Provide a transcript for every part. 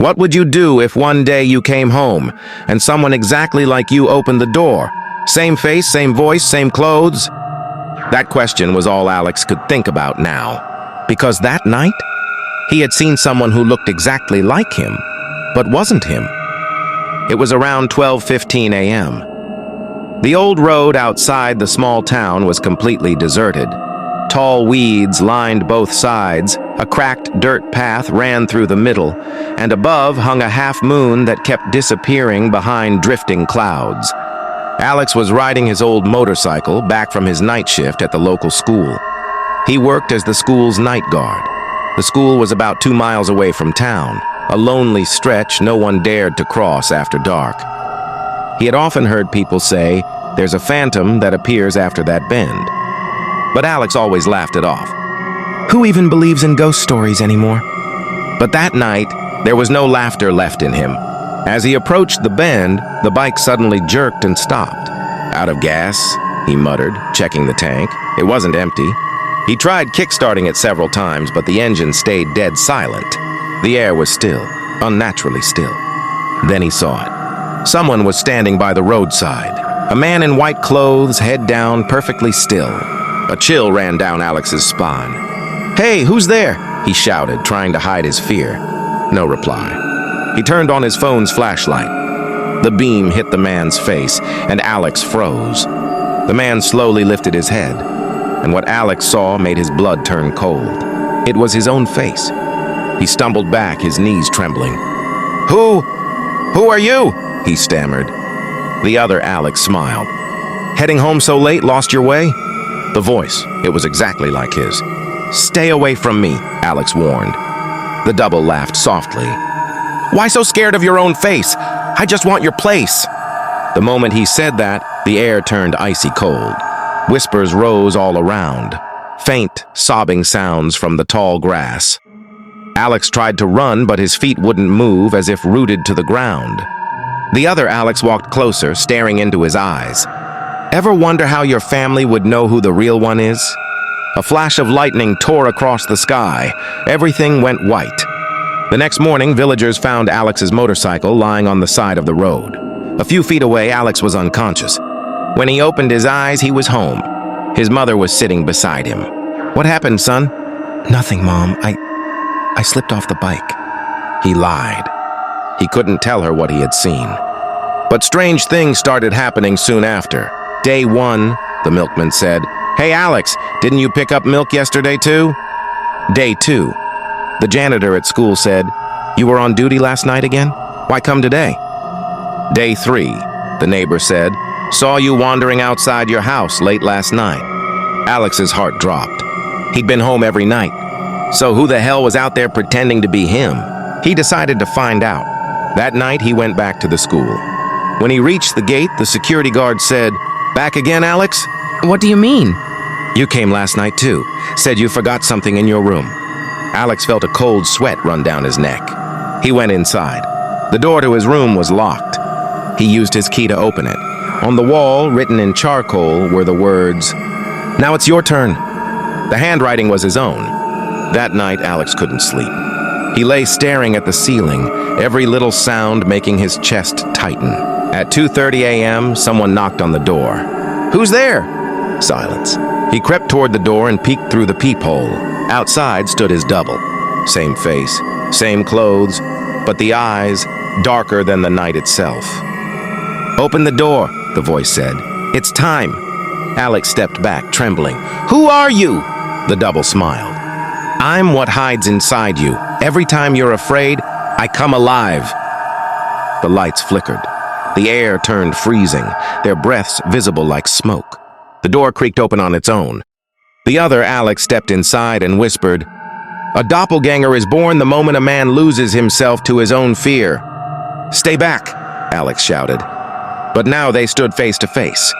What would you do if one day you came home and someone exactly like you opened the door? Same face, same voice, same clothes? That question was all Alex could think about now. Because that night, he had seen someone who looked exactly like him, but wasn't him. It was around 12:15 a.m. The old road outside the small town was completely deserted. Tall weeds lined both sides, a cracked dirt path ran through the middle, and above hung a half-moon that kept disappearing behind drifting clouds. Alex was riding his old motorcycle back from his night shift at the local school. He worked as the school's night guard. The school was about 2 miles away from town, a lonely stretch no one dared to cross after dark. He had often heard people say, "There's a phantom that appears after that bend." But Alex always laughed it off. Who even believes in ghost stories anymore? But that night, there was no laughter left in him. As he approached the bend, the bike suddenly jerked and stopped. "Out of gas," he muttered, checking the tank. It wasn't empty. He tried kickstarting it several times, but the engine stayed dead silent. The air was still, unnaturally still. Then he saw it. Someone was standing by the roadside. A man in white clothes, head down, perfectly still. A chill ran down Alex's spine. "Hey, who's there?" he shouted, trying to hide his fear. No reply. He turned on his phone's flashlight. The beam hit the man's face, and Alex froze. The man slowly lifted his head, and what Alex saw made his blood turn cold. It was his own face. He stumbled back, his knees trembling. Who are you?" he stammered. The other Alex smiled. "Heading home so late, lost your way?" The voice, it was exactly like his. "Stay away from me," Alex warned. The double laughed softly. "Why so scared of your own face? I just want your place." The moment he said that, the air turned icy cold. Whispers rose all around, faint, sobbing sounds from the tall grass. Alex tried to run, but his feet wouldn't move, as if rooted to the ground. The other Alex walked closer, staring into his eyes. "Ever wonder how your family would know who the real one is?" A flash of lightning tore across the sky. Everything went white. The next morning, villagers found Alex's motorcycle lying on the side of the road. A few feet away, Alex was unconscious. When he opened his eyes, he was home. His mother was sitting beside him. "What happened, son?" "Nothing, Mom. I slipped off the bike." He lied. He couldn't tell her what he had seen. But strange things started happening soon after. Day 1, the milkman said, "Hey, Alex, didn't you pick up milk yesterday too?" Day 2, the janitor at school said, "You were on duty last night again? Why come today?" Day 3, the neighbor said, "Saw you wandering outside your house late last night." Alex's heart dropped. He'd been home every night. So who the hell was out there pretending to be him? He decided to find out. That night, he went back to the school. When he reached the gate, the security guard said, "Back again, Alex?" What do you mean? "You came last night too. Said you forgot something in your room." Alex felt a cold sweat run down his neck. He went inside. The door to his room was locked. He used his key to open it. On the wall, written in charcoal, were the words, "Now it's your turn." The handwriting was his own. That night, Alex couldn't sleep. He lay staring at the ceiling, every little sound making his chest tighten. At 2:30 a.m., someone knocked on the door. "Who's there?" Silence. He crept toward the door and peeked through the peephole. Outside stood his double. Same face, same clothes, but the eyes darker than the night itself. "Open the door," the voice said. "It's time." Alex stepped back, trembling. "Who are you?" The double smiled. "I'm what hides inside you. Every time you're afraid, I come alive." The lights flickered. The air turned freezing, their breaths visible like smoke. The door creaked open on its own. The other Alex stepped inside and whispered, "A doppelganger is born the moment a man loses himself to his own fear." "Stay back," Alex shouted. But now they stood face to face.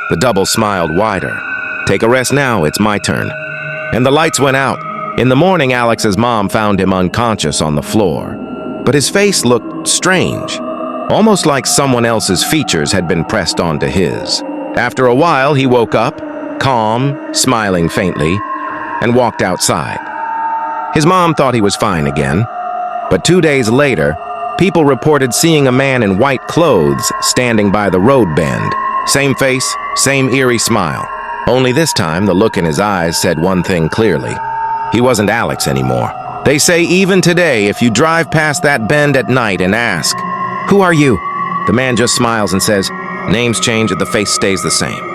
The double smiled wider. "Take a rest now, it's my turn." And the lights went out. In the morning, Alex's mom found him unconscious on the floor. But his face looked strange, almost like someone else's features had been pressed onto his. After a while, he woke up, calm, smiling faintly, and walked outside. His mom thought he was fine again, but 2 days later, People reported seeing a man in white clothes standing by the road bend. Same face, same eerie smile. Only this time, the look in his eyes said one thing clearly. He wasn't Alex anymore. They say even today, if you drive past that bend at night and ask, "Who are you?" the man just smiles and says, "Names change, and the face stays the same."